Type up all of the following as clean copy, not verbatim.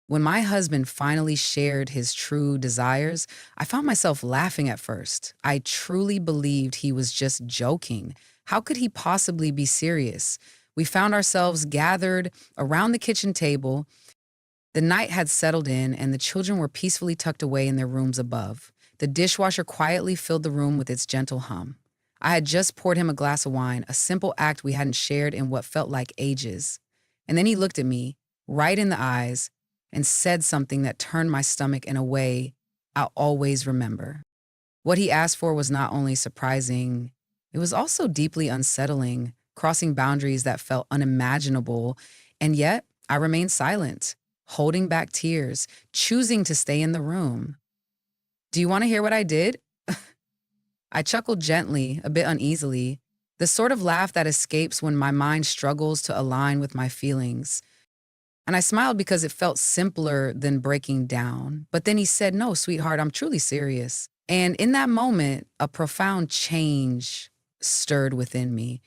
When my husband finally shared his true desires, I found myself laughing at first. I truly believed he was just joking. How could he possibly be serious? We found ourselves gathered around the kitchen table. The night had settled in, and the children were peacefully tucked away in their rooms above. The dishwasher quietly filled the room with its gentle hum. I had just poured him a glass of wine, a simple act we hadn't shared in what felt like ages. And then he looked at me, right in the eyes, and said something that turned my stomach in a way I'll always remember. What he asked for was not only surprising, it was also deeply unsettling, crossing boundaries that felt unimaginable, and yet I remained silent, holding back tears, choosing to stay in the room. Do you want to hear what I did? I chuckled gently, a bit uneasily, the sort of laugh that escapes when my mind struggles to align with my feelings. And I smiled because it felt simpler than breaking down. But then he said, "No, sweetheart, I'm truly serious." And in that moment, a profound change stirred within me.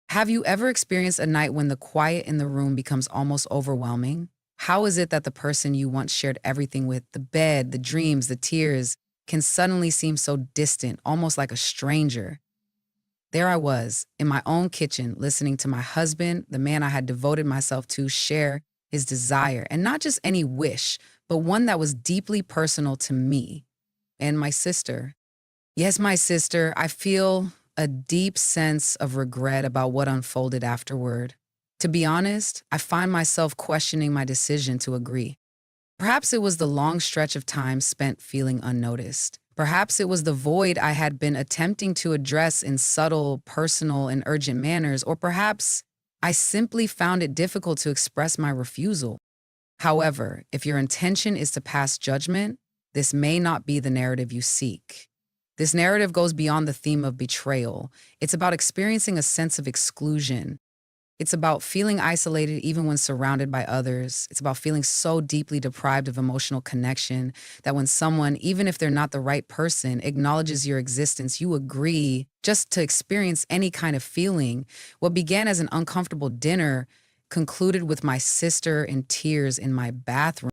Have you ever experienced a night when the quiet in the room becomes almost overwhelming? How is it that the person you once shared everything with, the bed, the dreams, the tears, can suddenly seem so distant, almost like a stranger? There I was, in my own kitchen, listening to my husband, the man I had devoted myself to, share his desire, and not just any wish, but one that was deeply personal to me and my sister. Yes, my sister, I feel a deep sense of regret about what unfolded afterward. To be honest, I find myself questioning my decision to agree. Perhaps it was the long stretch of time spent feeling unnoticed. Perhaps it was the void I had been attempting to address in subtle, personal, and urgent manners, or perhaps I simply found it difficult to express my refusal. However, if your intention is to pass judgment, this may not be the narrative you seek. This narrative goes beyond the theme of betrayal. It's about experiencing a sense of exclusion. It's about feeling isolated even when surrounded by others. It's about feeling so deeply deprived of emotional connection that when someone, even if they're not the right person, acknowledges your existence, you agree just to experience any kind of feeling. What began as an uncomfortable dinner concluded with my sister in tears in my bathroom.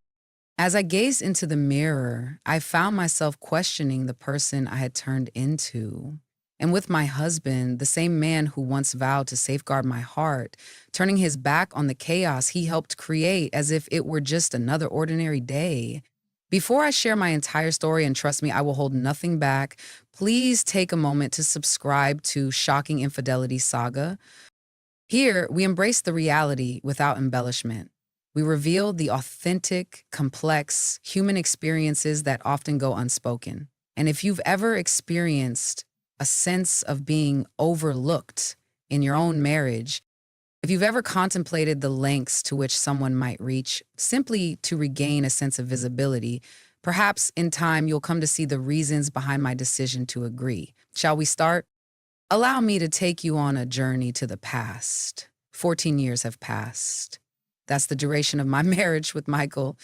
As I gazed into the mirror, I found myself questioning the person I had turned into. And with my husband, the same man who once vowed to safeguard my heart, turning his back on the chaos he helped create as if it were just another ordinary day. Before I share my entire story, and trust me, I will hold nothing back, please take a moment to subscribe to Shocking Infidelity Saga. Here, we embrace the reality without embellishment. We reveal the authentic, complex human experiences that often go unspoken. And if you've ever experienced a sense of being overlooked in your own marriage, if you've ever contemplated the lengths to which someone might reach simply to regain a sense of visibility, perhaps in time you'll come to see the reasons behind my decision to agree. Shall we start? Allow me to take you on a journey to the past. 14 years have passed. That's the duration of my marriage with Michael.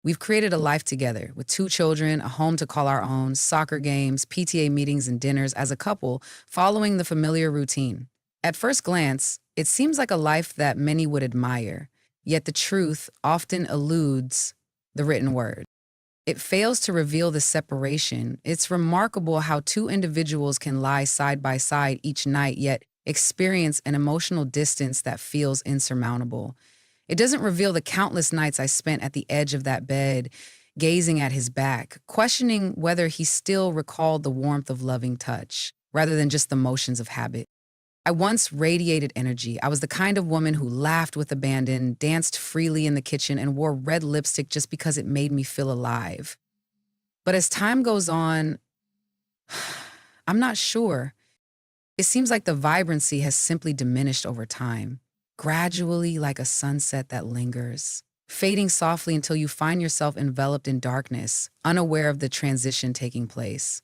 We've created a life together with 2 children, a home to call our own, soccer games, PTA meetings, and dinners as a couple, following the familiar routine. At first glance, it seems like a life that many would admire, yet the truth often eludes the written word. It fails to reveal the separation. It's remarkable how 2 individuals can lie side by side each night, yet experience an emotional distance that feels insurmountable. It doesn't reveal the countless nights I spent at the edge of that bed, gazing at his back, questioning whether he still recalled the warmth of loving touch, rather than just the motions of habit. I once radiated energy. I was the kind of woman who laughed with abandon, danced freely in the kitchen, and wore red lipstick just because it made me feel alive. But as time goes on, I'm not sure. It seems like the vibrancy has simply diminished over time, gradually like a sunset that lingers, fading softly until you find yourself enveloped in darkness, unaware of the transition taking place.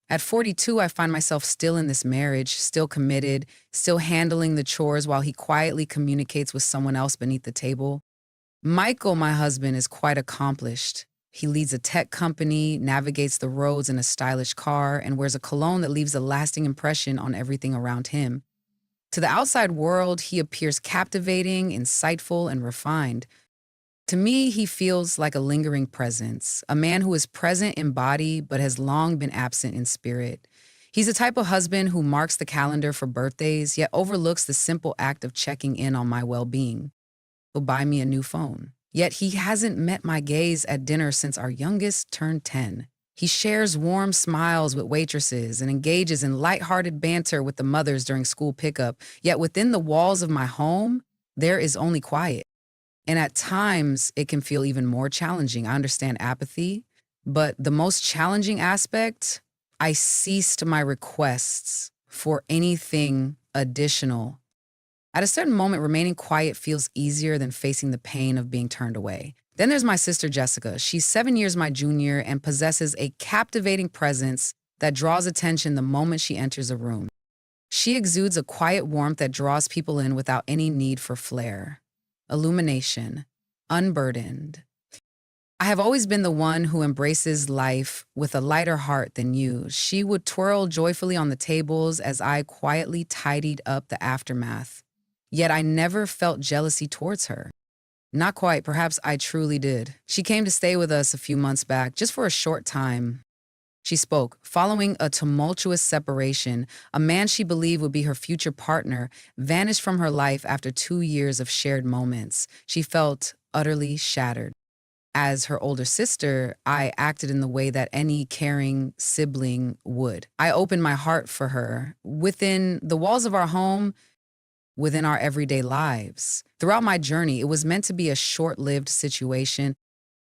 At 42, I find myself still in this marriage, still committed, still handling the chores while he quietly communicates with someone else beneath the table. Michael, my husband, is quite accomplished. He leads a tech company, navigates the roads in a stylish car, and wears a cologne that leaves a lasting impression on everything around him. To the outside world, he appears captivating, insightful, and refined. To me, he feels like a lingering presence, a man who is present in body but has long been absent in spirit. He's the type of husband who marks the calendar for birthdays, yet overlooks the simple act of checking in on my well being. He'll buy me a new phone. Yet he hasn't met my gaze at dinner since our youngest turned 10. He shares warm smiles with waitresses and engages in lighthearted banter with the mothers during school pickup. Yet within the walls of my home, there is only quiet. And at times, it can feel even more challenging. I understand apathy, but the most challenging aspect, I ceased my requests for anything additional. At a certain moment, remaining quiet feels easier than facing the pain of being turned away. Then there's my sister Jessica. She's 7 years my junior and possesses a captivating presence that draws attention the moment she enters a room. She exudes a quiet warmth that draws people in without any need for flair. Illumination, unburdened. I have always been the one who embraces life with a lighter heart than you. She would twirl joyfully on the tables as I quietly tidied up the aftermath. Yet I never felt jealousy towards her. Not quite, perhaps I truly did. She came to stay with us a few months back, just for a short time. She spoke. Following a tumultuous separation, a man she believed would be her future partner vanished from her life after 2 years of shared moments. She felt utterly shattered. As her older sister, I acted in the way that any caring sibling would. I opened my heart for her within the walls of our home, within our everyday lives. Throughout my journey, it was meant to be a short-lived situation.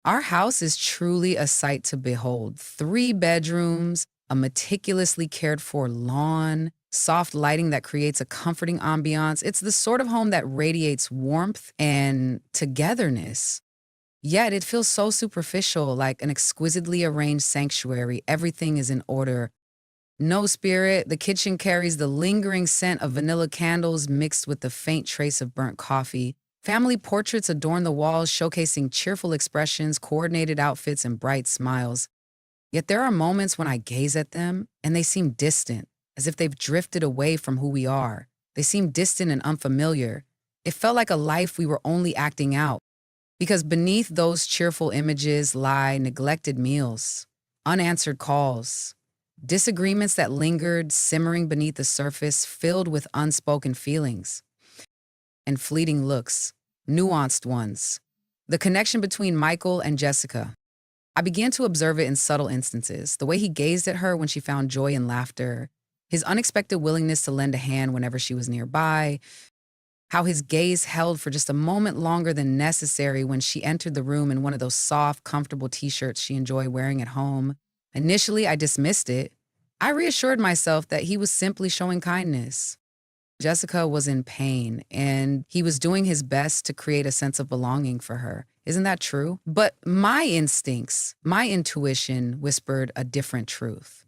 Our house is truly a sight to behold. 3 bedrooms, a meticulously cared for lawn, soft lighting that creates a comforting ambiance. It's the sort of home that radiates warmth and togetherness. Yet it feels so superficial, like an exquisitely arranged sanctuary. Everything is in order. No spirit. The kitchen carries the lingering scent of vanilla candles mixed with the faint trace of burnt coffee. Family portraits adorn the walls, showcasing cheerful expressions, coordinated outfits, and bright smiles. Yet there are moments when I gaze at them and they seem distant, as if they've drifted away from who we are. They seem distant and unfamiliar. It felt like a life we were only acting out, because beneath those cheerful images lie neglected meals, unanswered calls, disagreements that lingered, simmering beneath the surface, filled with unspoken feelings and fleeting looks, nuanced ones. The connection between Michael and Jessica. I began to observe it in subtle instances, the way he gazed at her when she found joy and laughter, his unexpected willingness to lend a hand whenever she was nearby, how his gaze held for just a moment longer than necessary when she entered the room in one of those soft, comfortable t-shirts she enjoyed wearing at home. Initially, I dismissed it. I reassured myself that he was simply showing kindness. Jessica was in pain, and he was doing his best to create a sense of belonging for her. Isn't that true? But my instincts, my intuition whispered a different truth.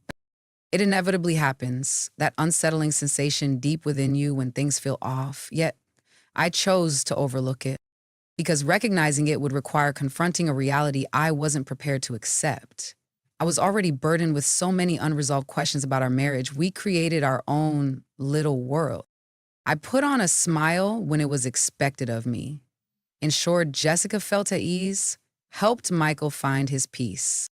It inevitably happens, that unsettling sensation deep within you when things feel off. Yet, I chose to overlook it, because recognizing it would require confronting a reality I wasn't prepared to accept. I was already burdened with so many unresolved questions about our marriage. We created our own little world. I put on a smile when it was expected of me, ensured Jessica felt at ease, helped Michael find his peace.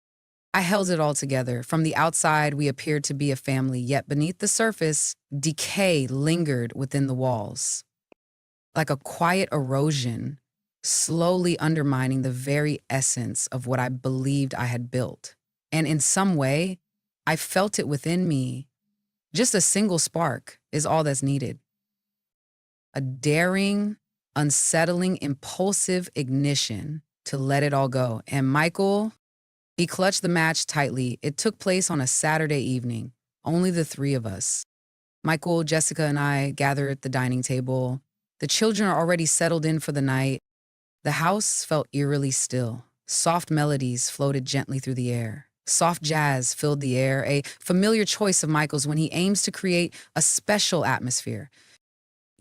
I held it all together. From the outside, we appeared to be a family, yet beneath the surface, decay lingered within the walls, like a quiet erosion, slowly undermining the very essence of what I believed I had built. And in some way, I felt it within me. Just a single spark is all that's needed. A daring, unsettling, impulsive ignition to let it all go. And Michael, he clutched the match tightly. It took place on a Saturday evening, only the 3 of us. Michael, Jessica, and I gathered at the dining table. The children are already settled in for the night. The house felt eerily still. Soft melodies floated gently through the air. Soft jazz filled the air, a familiar choice of Michael's when he aims to create a special atmosphere.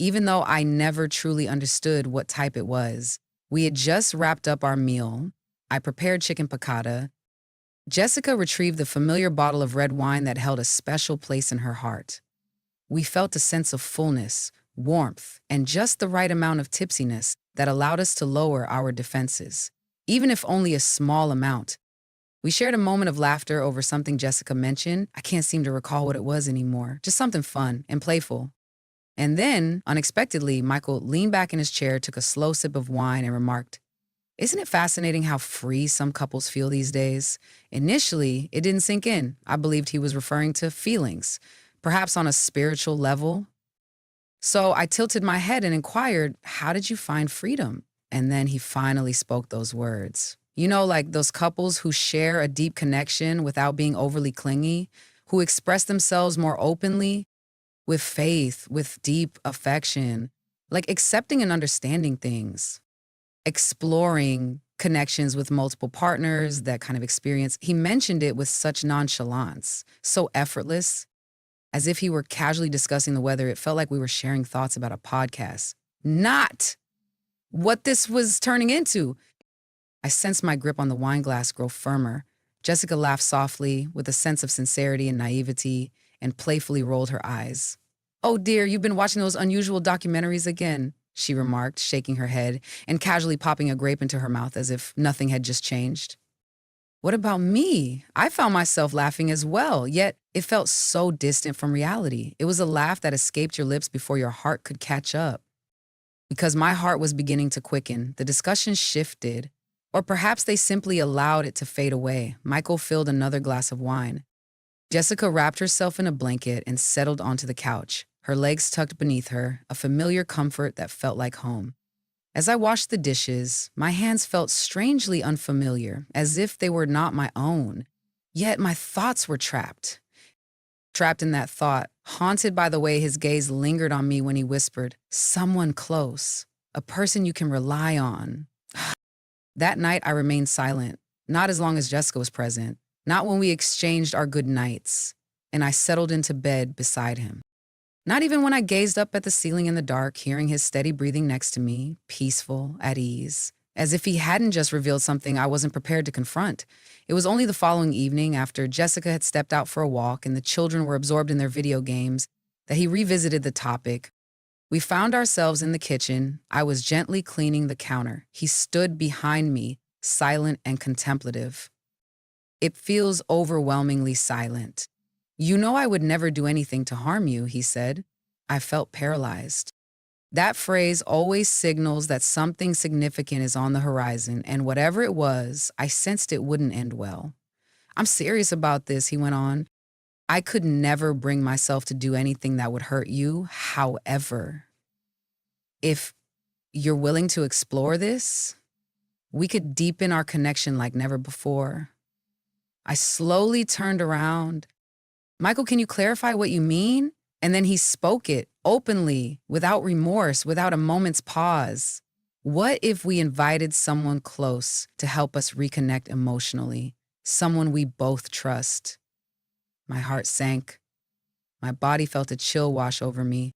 Even though I never truly understood what type it was, we had just wrapped up our meal. I prepared chicken piccata. Jessica retrieved the familiar bottle of red wine that held a special place in her heart. We felt a sense of fullness, warmth, and just the right amount of tipsiness. that allowed us to lower our defenses, even if only a small amount. We shared a moment of laughter over something Jessica mentioned. I can't seem to recall what it was anymore. Just something fun and playful. And then, unexpectedly, Michael leaned back in his chair, took a slow sip of wine, and remarked, "Isn't it fascinating how free some couples feel these days?" Initially, it didn't sink in. I believed he was referring to feelings, perhaps on a spiritual level. So I tilted my head and inquired, "How did you find freedom?" And then he finally spoke those words. You know, like those couples who share a deep connection without being overly clingy, who express themselves more openly, with faith, with deep affection, like accepting and understanding things, exploring connections with multiple partners, that kind of experience. He mentioned it with such nonchalance, so effortless, as if he were casually discussing the weather. It felt like we were sharing thoughts about a podcast. Not what this was turning into. I sensed my grip on the wine glass grow firmer. Jessica laughed softly, with a sense of sincerity and naivety, and playfully rolled her eyes. "Oh dear, you've been watching those unusual documentaries again," she remarked, shaking her head and casually popping a grape into her mouth as if nothing had just changed. What about me? I found myself laughing as well, yet it felt so distant from reality. It was a laugh that escaped your lips before your heart could catch up. Because my heart was beginning to quicken, the discussion shifted, or perhaps they simply allowed it to fade away. Michael filled another glass of wine. Jessica wrapped herself in a blanket and settled onto the couch, her legs tucked beneath her, a familiar comfort that felt like home. As I washed the dishes, my hands felt strangely unfamiliar, as if they were not my own. Yet my thoughts were trapped. Trapped in that thought, haunted by the way his gaze lingered on me when he whispered, "Someone close, a person you can rely on." That night, I remained silent, not as long as Jessica was present, not when we exchanged our good nights, and I settled into bed beside him. Not even when I gazed up at the ceiling in the dark, hearing his steady breathing next to me, peaceful, at ease, as if he hadn't just revealed something I wasn't prepared to confront. It was only the following evening, after Jessica had stepped out for a walk and the children were absorbed in their video games, that he revisited the topic. We found ourselves in the kitchen. I was gently cleaning the counter. He stood behind me, silent and contemplative. "It feels overwhelmingly silent. You know I would never do anything to harm you," he said. I felt paralyzed. That phrase always signals that something significant is on the horizon, and whatever it was, I sensed it wouldn't end well. "I'm serious about this," he went on. "I could never bring myself to do anything that would hurt you. However, if you're willing to explore this, we could deepen our connection like never before." I slowly turned around. "Michael, can you clarify what you mean?" And then he spoke it openly, without remorse, without a moment's pause. "What if we invited someone close to help us reconnect emotionally? Someone we both trust?" My heart sank. My body felt a chill wash over me.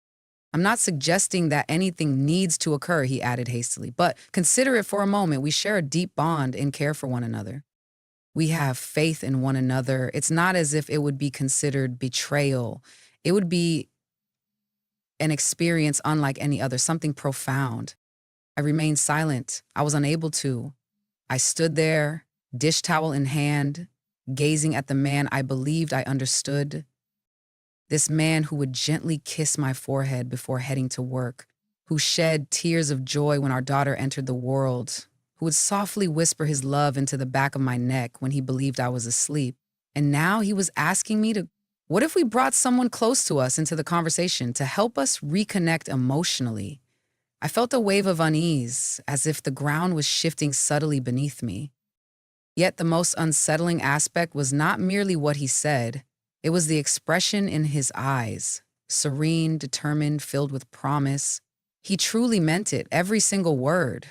"I'm not suggesting that anything needs to occur," he added hastily, "but consider it for a moment. We share a deep bond and care for one another. We have faith in one another. It's not as if it would be considered betrayal. It would be an experience unlike any other, something profound." I remained silent. I was unable to. I stood there, dish towel in hand, gazing at the man I believed I understood. This man who would gently kiss my forehead before heading to work, who shed tears of joy when our daughter entered the world, who would softly whisper his love into the back of my neck when he believed I was asleep. And now he was asking me to, what if we brought someone close to us into the conversation to help us reconnect emotionally? I felt a wave of unease, as if the ground was shifting subtly beneath me. Yet the most unsettling aspect was not merely what he said. It was the expression in his eyes, serene, determined, filled with promise. He truly meant it, every single word.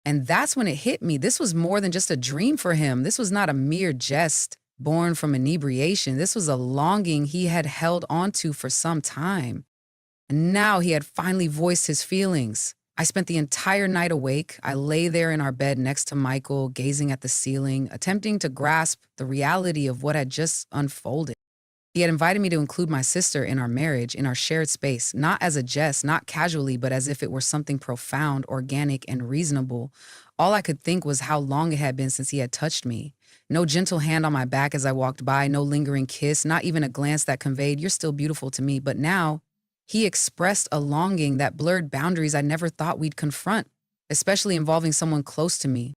And that's when it hit me. This was more than just a dream for him. This was not a mere jest born from inebriation. This was a longing he had held onto for some time. And now he had finally voiced his feelings. I spent the entire night awake. I lay there in our bed next to Michael, gazing at the ceiling, attempting to grasp the reality of what had just unfolded. He had invited me to include my sister in our marriage, in our shared space, not as a jest, not casually, but as if it were something profound, organic, and reasonable. All I could think was how long it had been since he had touched me. No gentle hand on my back as I walked by, no lingering kiss, not even a glance that conveyed, "You're still beautiful to me." But now, he expressed a longing that blurred boundaries I never thought we'd confront, especially involving someone close to me.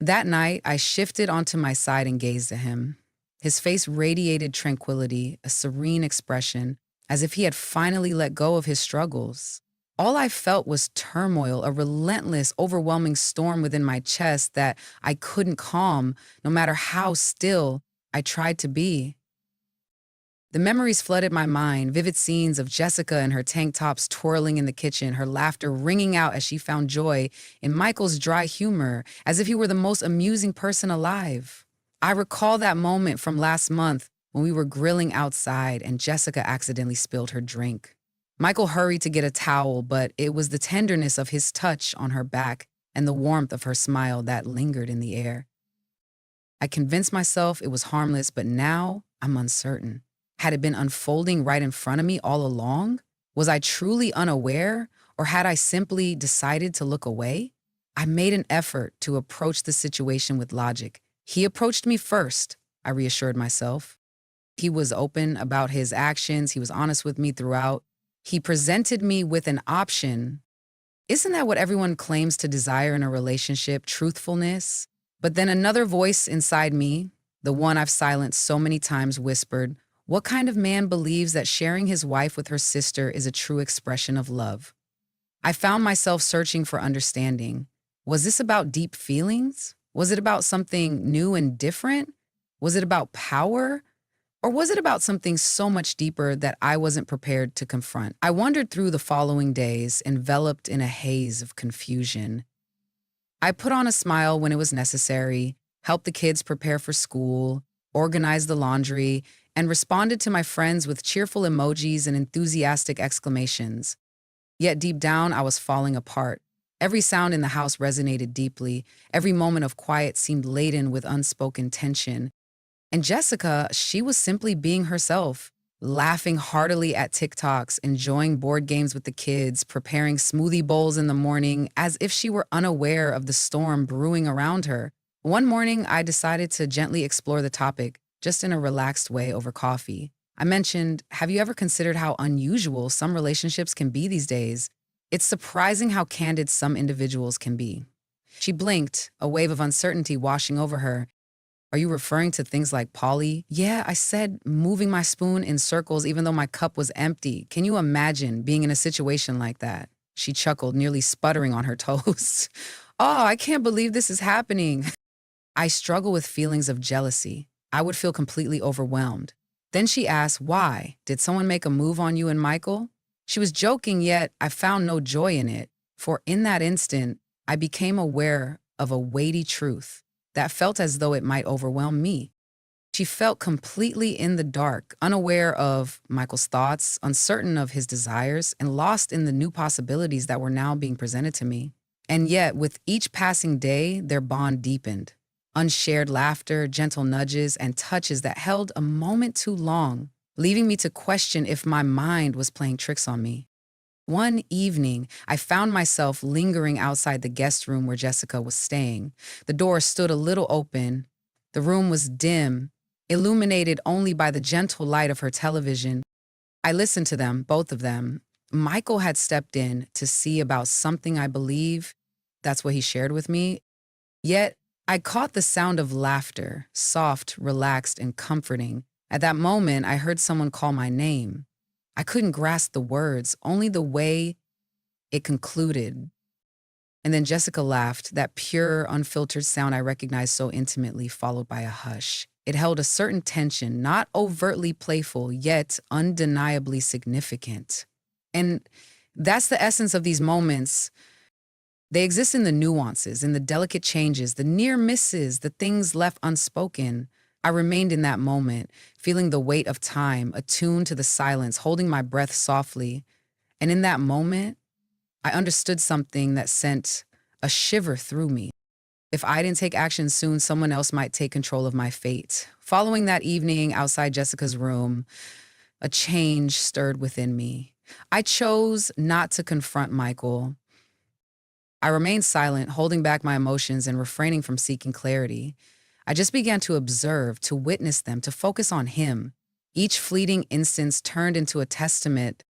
That night, I shifted onto my side and gazed at him. His face radiated tranquility, a serene expression, as if he had finally let go of his struggles. All I felt was turmoil, a relentless, overwhelming storm within my chest that I couldn't calm, no matter how still I tried to be. The memories flooded my mind, vivid scenes of Jessica and her tank tops twirling in the kitchen, her laughter ringing out as she found joy in Michael's dry humor, as if he were the most amusing person alive. I recall that moment from last month when we were grilling outside and Jessica accidentally spilled her drink. Michael hurried to get a towel, but it was the tenderness of his touch on her back and the warmth of her smile that lingered in the air. I convinced myself it was harmless, but now I'm uncertain. Had it been unfolding right in front of me all along? Was I truly unaware, or had I simply decided to look away? I made an effort to approach the situation with logic. He approached me first, I reassured myself. He was open about his actions. He was honest with me throughout. He presented me with an option. Isn't that what everyone claims to desire in a relationship? Truthfulness? But then another voice inside me, the one I've silenced so many times, whispered, "What kind of man believes that sharing his wife with her sister is a true expression of love?" I found myself searching for understanding. Was this about deep feelings? Was it about something new and different? Was it about power? Or was it about something so much deeper that I wasn't prepared to confront? I wandered through the following days, enveloped in a haze of confusion. I put on a smile when it was necessary, helped the kids prepare for school, organized the laundry, and responded to my friends with cheerful emojis and enthusiastic exclamations. Yet deep down, I was falling apart. Every sound in the house resonated deeply. Every moment of quiet seemed laden with unspoken tension. And Jessica, she was simply being herself, laughing heartily at TikToks, enjoying board games with the kids, preparing smoothie bowls in the morning, as if she were unaware of the storm brewing around her. One morning, I decided to gently explore the topic, just in a relaxed way over coffee. I mentioned, "Have you ever considered how unusual some relationships can be these days? It's surprising how candid some individuals can be." She blinked, a wave of uncertainty washing over her. "Are you referring to things like poly?" "Yeah," I said, moving my spoon in circles even though my cup was empty. "Can you imagine being in a situation like that?" She chuckled, nearly sputtering on her toast. "Oh, I can't believe this is happening." I struggle with feelings of jealousy. I would feel completely overwhelmed. Then she asked, "Why? Did someone make a move on you and Michael?" She was joking, yet I found no joy in it, for in that instant, I became aware of a weighty truth that felt as though it might overwhelm me. She felt completely in the dark, unaware of Michael's thoughts, uncertain of his desires, and lost in the new possibilities that were now being presented to me. And yet, with each passing day, their bond deepened. Unshared laughter, gentle nudges, and touches that held a moment too long, leaving me to question if my mind was playing tricks on me. One evening, I found myself lingering outside the guest room where Jessica was staying. The door stood a little open. The room was dim, illuminated only by the gentle light of her television. I listened to them, both of them. Michael had stepped in to see about something, I believe. That's what he shared with me. Yet, I caught the sound of laughter, soft, relaxed, and comforting. At that moment, I heard someone call my name. I couldn't grasp the words, only the way it concluded. And then Jessica laughed, that pure, unfiltered sound I recognized so intimately, followed by a hush. It held a certain tension, not overtly playful, yet undeniably significant. And that's the essence of these moments. They exist in the nuances, in the delicate changes, the near misses, the things left unspoken. I remained in that moment, feeling the weight of time, attuned to the silence, holding my breath softly. And in that moment, I understood something that sent a shiver through me. If I didn't take action soon, someone else might take control of my fate. Following that evening outside Jessica's room, a change stirred within me. I chose not to confront Michael. I remained silent, holding back my emotions and refraining from seeking clarity. I just began to observe, to witness them, to focus on him. Each fleeting instance turned into a testament.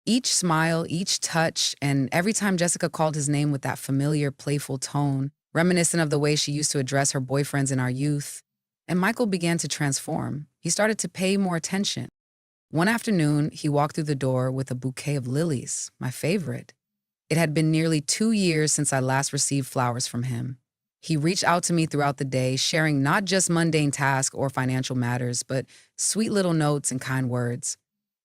Each smile, each touch, and every time Jessica called his name with that familiar, playful tone, reminiscent of the way she used to address her boyfriends in our youth. And Michael began to transform. He started to pay more attention. One afternoon, he walked through the door with a bouquet of lilies, my favorite. It had been nearly 2 years since I last received flowers from him. He reached out to me throughout the day, sharing not just mundane tasks or financial matters, but sweet little notes and kind words.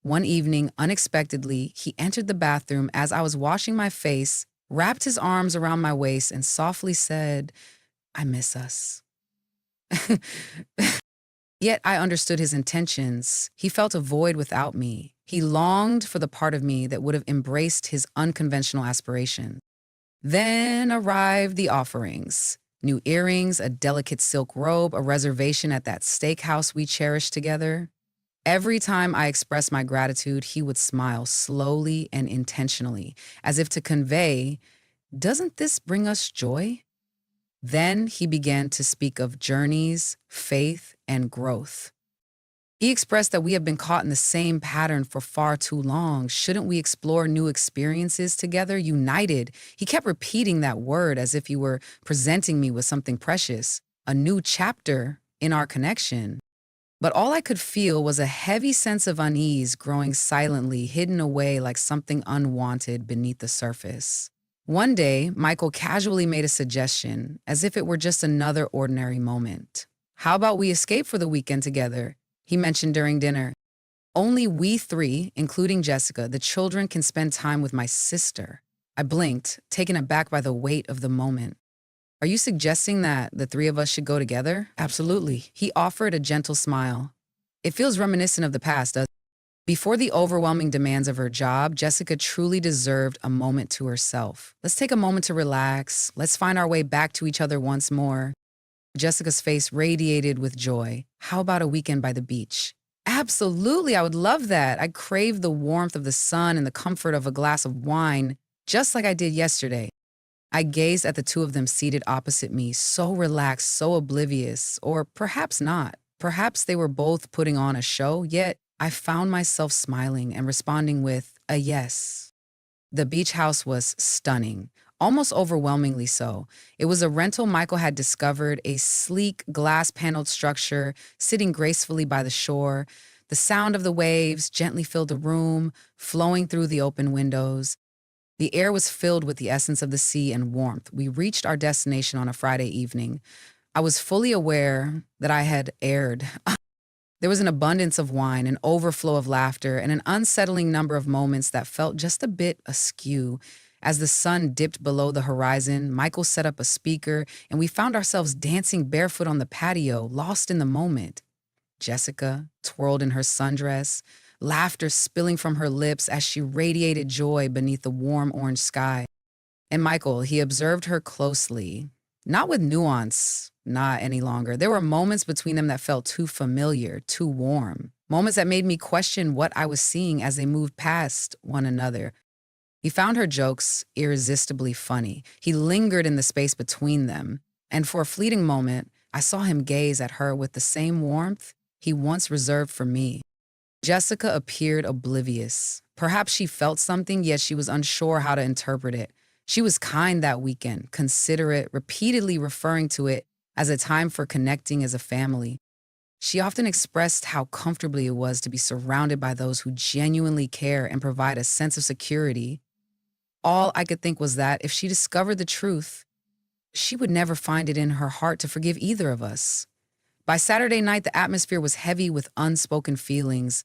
One evening, unexpectedly, he entered the bathroom as I was washing my face, wrapped his arms around my waist, and softly said, "I miss us." Yet I understood his intentions. He felt a void without me. He longed for the part of me that would have embraced his unconventional aspirations. Then arrived the offerings. New earrings, a delicate silk robe, a reservation at that steakhouse we cherished together. Every time I expressed my gratitude, he would smile slowly and intentionally, as if to convey, "Doesn't this bring us joy?" Then he began to speak of journeys, faith, and growth. He expressed that we have been caught in the same pattern for far too long. Shouldn't we explore new experiences together, united? He kept repeating that word as if he were presenting me with something precious, a new chapter in our connection. But all I could feel was a heavy sense of unease growing silently, hidden away like something unwanted beneath the surface. One day, Michael casually made a suggestion, as if it were just another ordinary moment. "How about we escape for the weekend together?" he mentioned during dinner. "Only we three, including Jessica, the children, can spend time with my sister." I blinked, taken aback by the weight of the moment. "Are you suggesting that the three of us should go together?" "Absolutely." He offered a gentle smile. "It feels reminiscent of the past, doesn't it?" Before the overwhelming demands of her job, Jessica truly deserved a moment to herself. "Let's take a moment to relax. Let's find our way back to each other once more." Jessica's face radiated with joy. "How about a weekend by the beach?" "Absolutely, I would love that. I crave the warmth of the sun and the comfort of a glass of wine, just like I did yesterday." I gazed at the two of them seated opposite me, so relaxed, so oblivious, or perhaps not. Perhaps they were both putting on a show, yet I found myself smiling and responding with a yes. The beach house was stunning, almost overwhelmingly so. It was a rental Michael had discovered, a sleek, glass-paneled structure sitting gracefully by the shore. The sound of the waves gently filled the room, flowing through the open windows. The air was filled with the essence of the sea and warmth. We reached our destination on a Friday evening. I was fully aware that I had erred. There was an abundance of wine, an overflow of laughter, and an unsettling number of moments that felt just a bit askew. As the sun dipped below the horizon, Michael set up a speaker, and we found ourselves dancing barefoot on the patio, lost in the moment. Jessica twirled in her sundress, laughter spilling from her lips as she radiated joy beneath the warm orange sky. And Michael, he observed her closely, not with nuance, not any longer. There were moments between them that felt too familiar, too warm. Moments that made me question what I was seeing as they moved past one another. He found her jokes irresistibly funny. He lingered in the space between them. And for a fleeting moment, I saw him gaze at her with the same warmth he once reserved for me. Jessica appeared oblivious. Perhaps she felt something, yet she was unsure how to interpret it. She was kind that weekend, considerate, repeatedly referring to it as a time for connecting as a family. She often expressed how comfortably it was to be surrounded by those who genuinely care and provide a sense of security. All I could think was that if she discovered the truth, she would never find it in her heart to forgive either of us. By Saturday night, the atmosphere was heavy with unspoken feelings.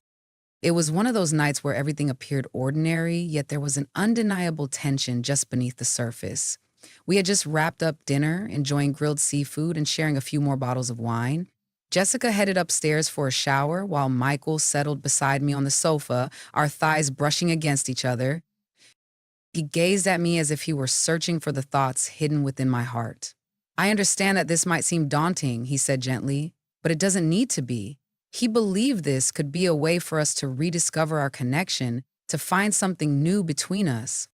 It was one of those nights where everything appeared ordinary, yet there was an undeniable tension just beneath the surface. We had just wrapped up dinner, enjoying grilled seafood and sharing a few more bottles of wine. Jessica headed upstairs for a shower while Michael settled beside me on the sofa, our thighs brushing against each other. He gazed at me as if he were searching for the thoughts hidden within my heart. I understand that this might seem daunting, he said gently, but it doesn't need to be. He believed this could be a way for us to rediscover our connection, to find something new between us.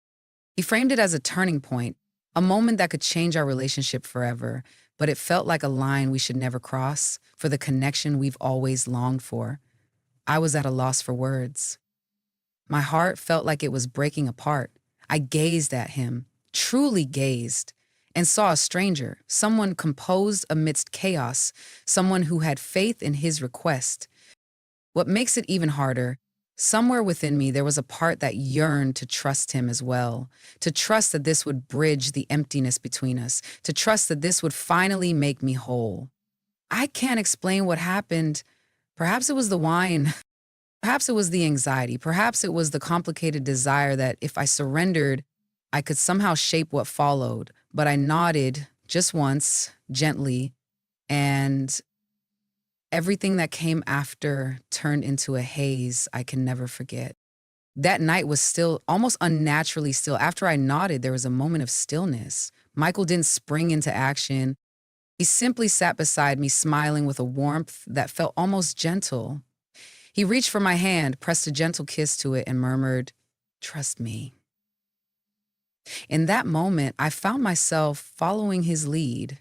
He framed it as a turning point, a moment that could change our relationship forever, but it felt like a line we should never cross for the connection we've always longed for. I was at a loss for words. My heart felt like it was breaking apart. I gazed at him, truly gazed, and saw a stranger, someone composed amidst chaos, someone who had faith in his request. What makes it even harder, somewhere within me there was a part that yearned to trust him as well, to trust that this would bridge the emptiness between us, to trust that this would finally make me whole. I can't explain what happened. Perhaps it was the wine. Perhaps it was the anxiety. Perhaps it was the complicated desire that if I surrendered, I could somehow shape what followed. But I nodded just once, gently, and everything that came after turned into a haze I can never forget. That night was still, almost unnaturally still. After I nodded, there was a moment of stillness. Michael didn't spring into action. He simply sat beside me, smiling with a warmth that felt almost gentle. He reached for my hand, pressed a gentle kiss to it, and murmured, "Trust me." In that moment, I found myself following his lead.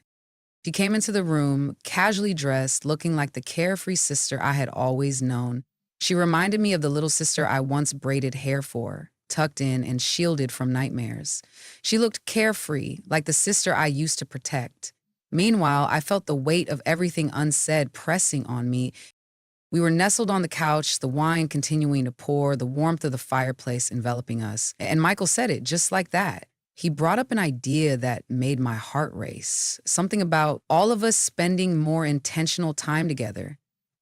She came into the room, casually dressed, looking like the carefree sister I had always known. She reminded me of the little sister I once braided hair for, tucked in and shielded from nightmares. She looked carefree, like the sister I used to protect. Meanwhile, I felt the weight of everything unsaid pressing on me. We were nestled on the couch, the wine continuing to pour, the warmth of the fireplace enveloping us. And Michael said it just like that. He brought up an idea that made my heart race, something about all of us spending more intentional time together.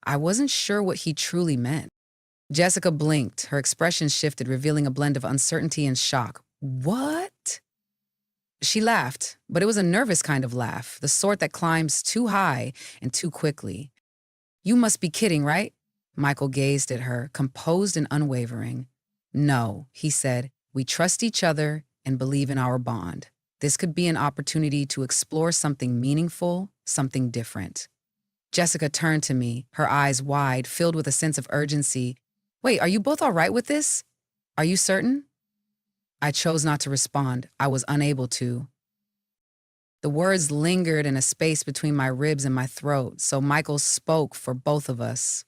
I wasn't sure what he truly meant. Jessica blinked, her expression shifted, revealing a blend of uncertainty and shock. What? She laughed, but it was a nervous kind of laugh, the sort that climbs too high and too quickly. "You must be kidding, right?" Michael gazed at her, composed and unwavering. "No," he said. "We trust each other and believe in our bond. This could be an opportunity to explore something meaningful, something different." Jessica turned to me, her eyes wide, filled with a sense of urgency. "Wait, are you both all right with this? Are you certain?" I chose not to respond. I was unable to. The words lingered in a space between my ribs and my throat, so Michael spoke for both of us.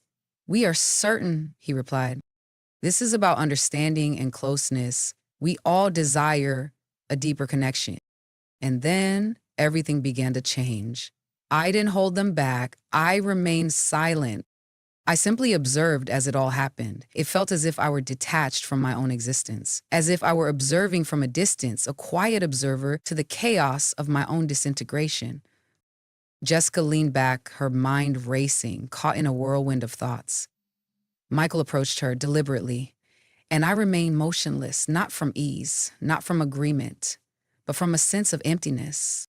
"We are certain," he replied. "This is about understanding and closeness. We all desire a deeper connection." And then everything began to change. I didn't hold them back. I remained silent. I simply observed as it all happened. It felt as if I were detached from my own existence, as if I were observing from a distance, a quiet observer to the chaos of my own disintegration. Jessica leaned back, her mind racing, caught in a whirlwind of thoughts. Michael approached her deliberately, and I remained motionless, not from ease, not from agreement, but from a sense of emptiness.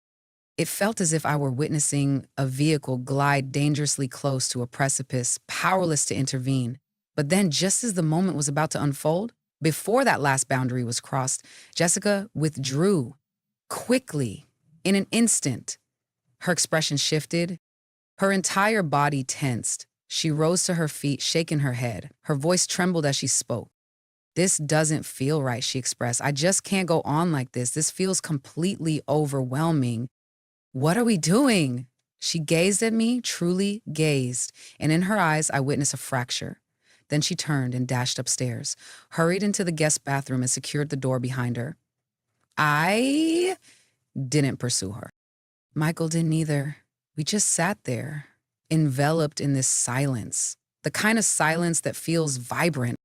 It felt as if I were witnessing a vehicle glide dangerously close to a precipice, powerless to intervene. But then, just as the moment was about to unfold, before that last boundary was crossed, Jessica withdrew quickly, in an instant. Her expression shifted. Her entire body tensed. She rose to her feet, shaking her head. Her voice trembled as she spoke. "This doesn't feel right," she expressed. "I just can't go on like this. This feels completely overwhelming. What are we doing?" She gazed at me, truly gazed, and in her eyes I witnessed a fracture. Then she turned and dashed upstairs, hurried into the guest bathroom and secured the door behind her. I didn't pursue her. Michael didn't either. We just sat there, enveloped in this silence, the kind of silence that feels vibrant.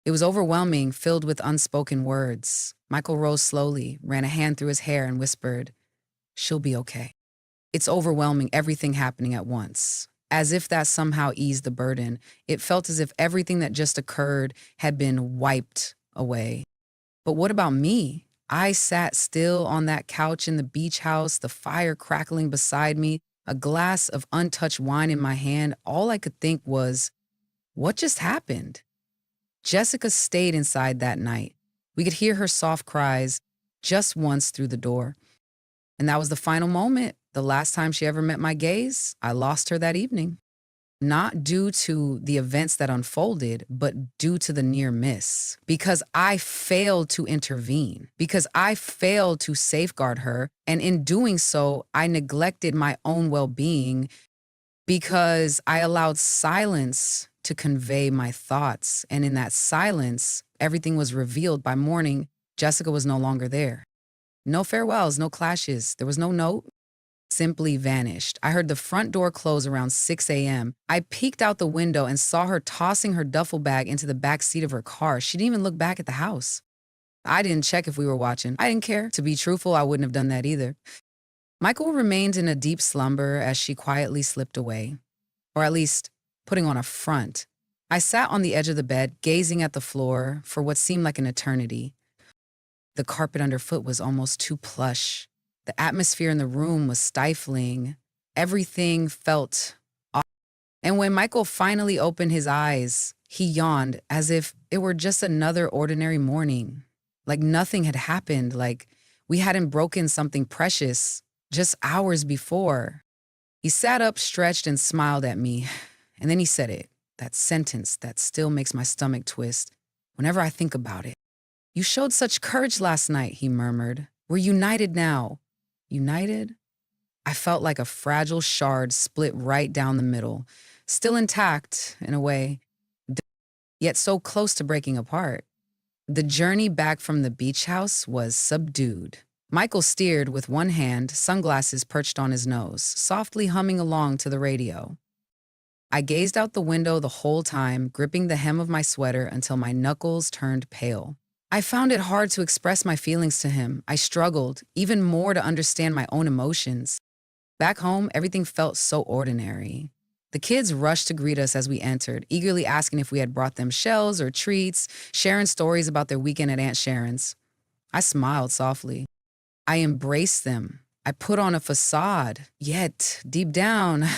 It was overwhelming, filled with unspoken words. Michael rose slowly, ran a hand through his hair and whispered, "She'll be okay." It's overwhelming, everything happening at once. As if that somehow eased the burden, it felt as if everything that just occurred had been wiped away. But what about me? I sat still on that couch in the beach house, the fire crackling beside me, a glass of untouched wine in my hand. All I could think was, what just happened? Jessica stayed inside that night. We could hear her soft cries just once through the door. And that was the final moment, The last time she ever met my gaze, I lost her that evening. Not due to the events that unfolded, but due to the near miss. Because I failed to intervene, because I failed to safeguard her, and in doing so, I neglected my own well being because I allowed silence to convey my thoughts. And in that silence, everything was revealed. By morning, Jessica was no longer there. No farewells, no clashes. There was no note. Simply vanished. I heard the front door close around 6 a.m. I peeked out the window and saw her tossing her duffel bag into the back seat of her car. She didn't even look back at the house. I didn't check if we were watching. I didn't care. To be truthful, I wouldn't have done that either. Michael remained in a deep slumber as she quietly slipped away, or at least putting on a front. I sat on the edge of the bed, gazing at the floor for what seemed like an eternity. The carpet underfoot was almost too plush. The atmosphere in the room was stifling. Everything felt off. And when Michael finally opened his eyes, he yawned as if it were just another ordinary morning. Like nothing had happened, like we hadn't broken something precious just hours before. He sat up, stretched, and smiled at me. And then he said it, that sentence that still makes my stomach twist whenever I think about it. "You showed such courage last night," he murmured. "We're united now." United? I felt like a fragile shard split right down the middle, still intact in a way, yet so close to breaking apart. The journey back from the beach house was subdued. Michael steered with one hand, sunglasses perched on his nose, softly humming along to the radio. I gazed out the window the whole time, gripping the hem of my sweater until my knuckles turned pale. I found it hard to express my feelings to him. I struggled, even more to understand my own emotions. Back home, everything felt so ordinary. The kids rushed to greet us as we entered, eagerly asking if we had brought them shells or treats, sharing stories about their weekend at Aunt Sharon's. I smiled softly. I embraced them. I put on a facade, yet, deep down,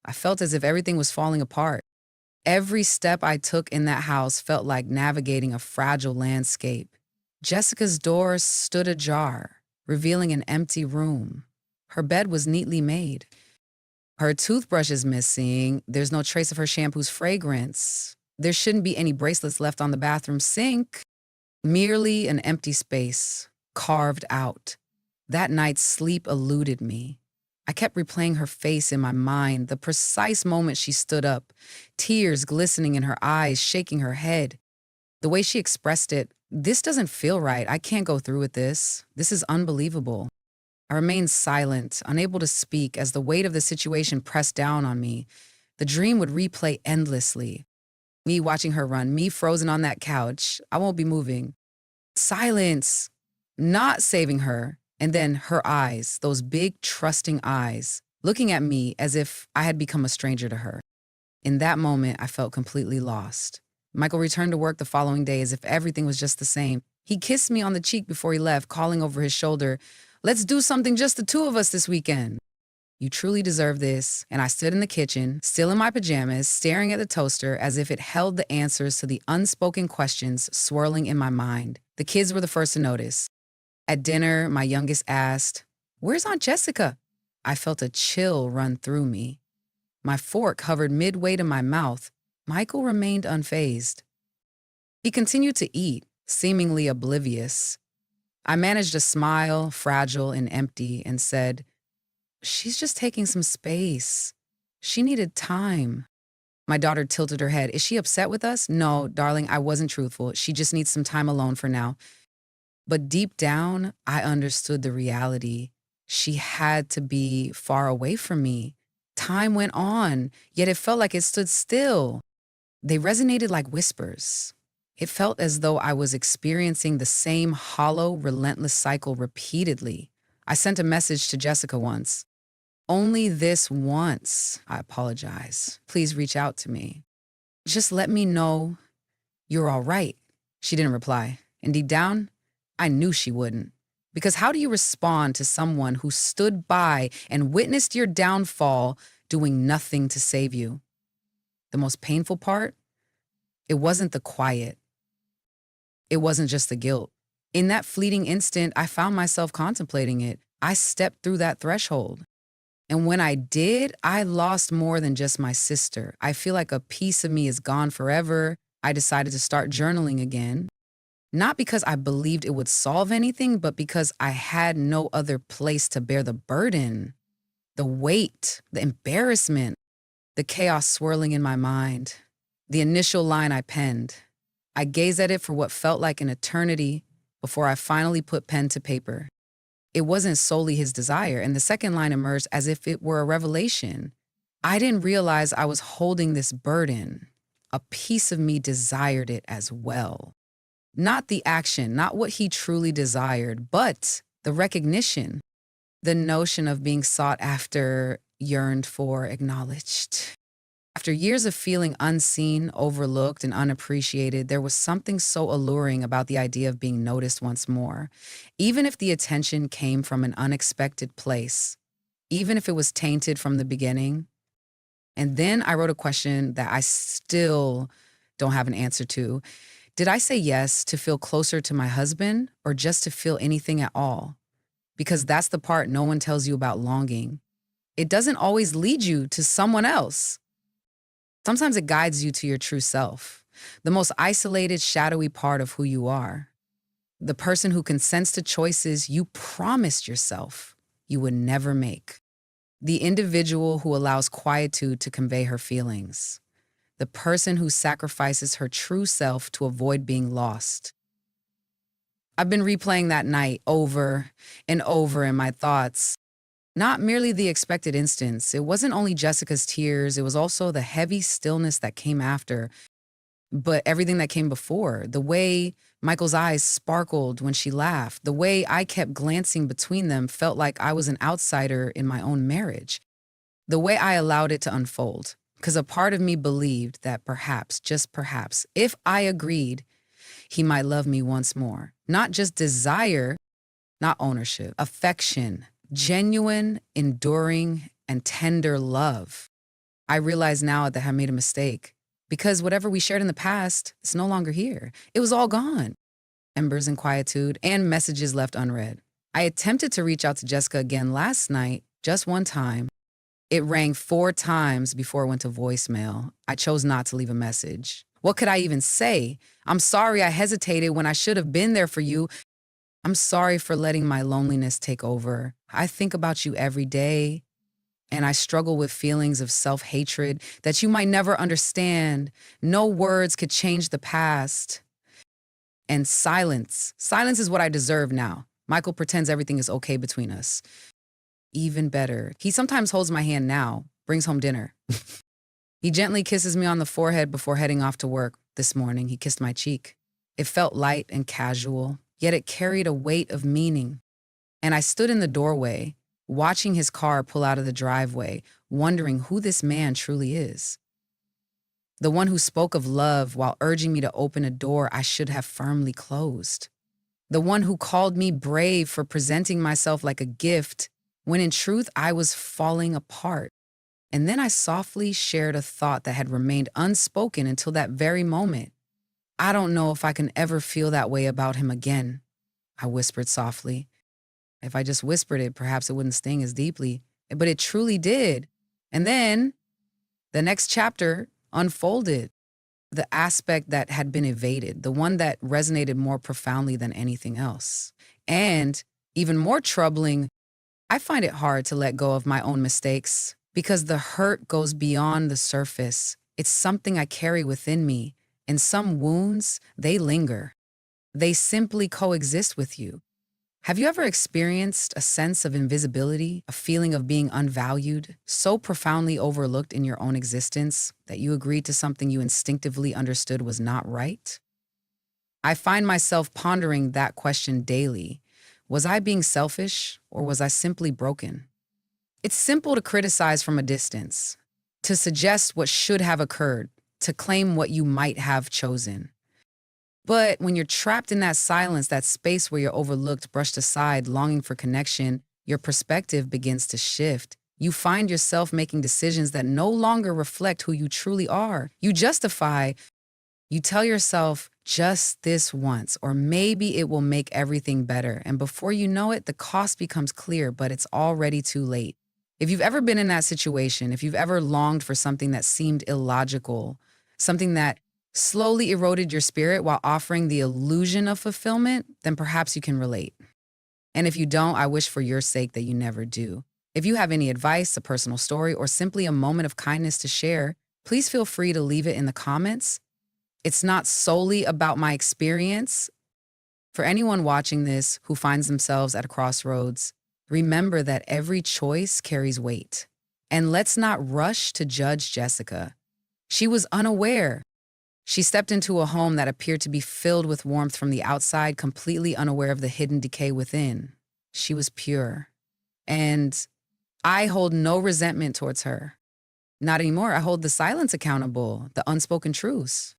I felt as if everything was falling apart. Every step I took in that house felt like navigating a fragile landscape. Jessica's door stood ajar, revealing an empty room. Her bed was neatly made. Her toothbrush is missing. There's no trace of her shampoo's fragrance. There shouldn't be any bracelets left on the bathroom sink. Merely an empty space, carved out. That night's sleep eluded me. I kept replaying her face in my mind, the precise moment she stood up, tears glistening in her eyes, shaking her head. The way she expressed it, "This doesn't feel right. I can't go through with this. This is unbelievable." I remained silent, unable to speak as the weight of the situation pressed down on me. The dream would replay endlessly. Me watching her run, me frozen on that couch. I won't be moving. Silence. Not saving her. And then her eyes, those big, trusting eyes, looking at me as if I had become a stranger to her. In that moment, I felt completely lost. Michael returned to work the following day as if everything was just the same. He kissed me on the cheek before he left, calling over his shoulder, "Let's do something just the two of us this weekend." "You truly deserve this." And I stood in the kitchen, still in my pajamas, staring at the toaster as if it held the answers to the unspoken questions swirling in my mind. The kids were the first to notice. At dinner, my youngest asked, "Where's Aunt Jessica?" I felt a chill run through me. My fork hovered midway to my mouth. Michael remained unfazed. He continued to eat, seemingly oblivious. I managed a smile, fragile and empty, and said, "She's just taking some space. She needed time." My daughter tilted her head. "Is she upset with us?" "No, darling, I wasn't truthful. She just needs some time alone for now." But deep down, I understood the reality. She had to be far away from me. Time went on, yet it felt like it stood still. They resonated like whispers. It felt as though I was experiencing the same hollow, relentless cycle repeatedly. I sent a message to Jessica once. "Only this once, I apologize. Please reach out to me. Just let me know you're all right." She didn't reply. And deep down, I knew she wouldn't. Because how do you respond to someone who stood by and witnessed your downfall doing nothing to save you? The most painful part? It wasn't the quiet. It wasn't just the guilt. In that fleeting instant, I found myself contemplating it. I stepped through that threshold. And when I did, I lost more than just my sister. I feel like a piece of me is gone forever. I decided to start journaling again, not because I believed it would solve anything, but because I had no other place to bear the burden, the weight, the embarrassment, the chaos swirling in my mind. The initial line I penned. I gazed at it for what felt like an eternity before I finally put pen to paper. It wasn't solely his desire, and the second line emerged as if it were a revelation. I didn't realize I was holding this burden. A piece of me desired it as well. Not the action, not what he truly desired, but the recognition, the notion of being sought after, yearned for, acknowledged. After years of feeling unseen, overlooked, and unappreciated, there was something so alluring about the idea of being noticed once more. Even if the attention came from an unexpected place, even if it was tainted from the beginning. And then I wrote a question that I still don't have an answer to. Did I say yes to feel closer to my husband or just to feel anything at all? Because that's the part no one tells you about longing. It doesn't always lead you to someone else. Sometimes it guides you to your true self, the most isolated, shadowy part of who you are. The person who consents to choices you promised yourself you would never make. The individual who allows quietude to convey her feelings. The person who sacrifices her true self to avoid being lost. I've been replaying that night over and over in my thoughts. Not merely the expected instance. It wasn't only Jessica's tears, it was also the heavy stillness that came after, but everything that came before. The way Michael's eyes sparkled when she laughed, the way I kept glancing between them felt like I was an outsider in my own marriage. The way I allowed it to unfold, because a part of me believed that perhaps, just perhaps, if I agreed, he might love me once more. Not just desire, not ownership, affection, genuine, enduring, and tender love. I realize now that I made a mistake because whatever we shared in the past is no longer here. It was all gone. Embers in quietude and messages left unread. I attempted to reach out to Jessica again last night, just one time. It rang 4 times before it went to voicemail. I chose not to leave a message. What could I even say? I'm sorry I hesitated when I should have been there for you. I'm sorry for letting my loneliness take over. I think about you every day, and I struggle with feelings of self-hatred that you might never understand. No words could change the past. And silence. Silence is what I deserve now. Michael pretends everything is okay between us. Even better, he sometimes holds my hand now, brings home dinner. He gently kisses me on the forehead before heading off to work. This morning, he kissed my cheek. It felt light and casual, yet it carried a weight of meaning. And I stood in the doorway, watching his car pull out of the driveway, wondering who this man truly is. The one who spoke of love while urging me to open a door I should have firmly closed. The one who called me brave for presenting myself like a gift when in truth I was falling apart. And then I softly shared a thought that had remained unspoken until that very moment. I don't know if I can ever feel that way about him again, I whispered softly. If I just whispered it, perhaps it wouldn't sting as deeply, but it truly did. And then the next chapter unfolded. The aspect that had been evaded, the one that resonated more profoundly than anything else. And even more troubling, I find it hard to let go of my own mistakes because the hurt goes beyond the surface. It's something I carry within me, and some wounds, they linger. They simply coexist with you. Have you ever experienced a sense of invisibility, a feeling of being unvalued, so profoundly overlooked in your own existence that you agreed to something you instinctively understood was not right? I find myself pondering that question daily. Was I being selfish, or was I simply broken? It's simple to criticize from a distance, to suggest what should have occurred, to claim what you might have chosen. But when you're trapped in that silence, that space where you're overlooked, brushed aside, longing for connection, your perspective begins to shift. You find yourself making decisions that no longer reflect who you truly are. You justify, you tell yourself just this once, or maybe it will make everything better. And before you know it, the cost becomes clear, but it's already too late. If you've ever been in that situation, if you've ever longed for something that seemed illogical, something that slowly eroded your spirit while offering the illusion of fulfillment, then perhaps you can relate. And if you don't, I wish for your sake that you never do. If you have any advice, a personal story, or simply a moment of kindness to share, please feel free to leave it in the comments. It's not solely about my experience. For anyone watching this who finds themselves at a crossroads, remember that every choice carries weight. And let's not rush to judge Jessica. She was unaware. She stepped into a home that appeared to be filled with warmth from the outside, completely unaware of the hidden decay within. She was pure. And I hold no resentment towards her. Not anymore. I hold the silence accountable, the unspoken truths,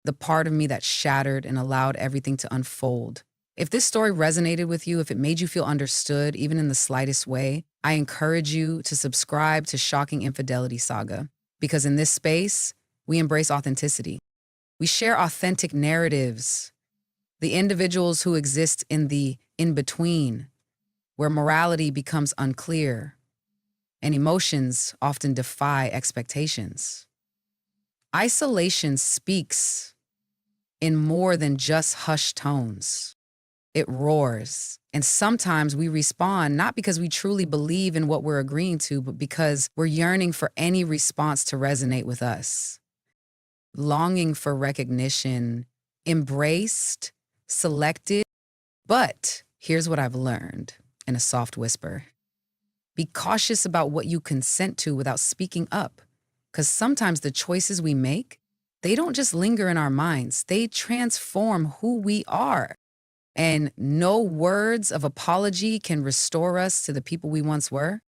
the part of me that shattered and allowed everything to unfold. If this story resonated with you, if it made you feel understood, even in the slightest way, I encourage you to subscribe to Shocking Infidelity Saga, because in this space, we embrace authenticity. We share authentic narratives, the individuals who exist in the in-between, where morality becomes unclear and emotions often defy expectations. Isolation speaks in more than just hushed tones. It roars. And sometimes we respond not because we truly believe in what we're agreeing to, but because we're yearning for any response to resonate with us. Longing for recognition, embraced, selected. But here's what I've learned in a soft whisper. Be cautious about what you consent to without speaking up, because sometimes the choices we make, they don't just linger in our minds, they transform who we are. And no words of apology can restore us to the people we once were.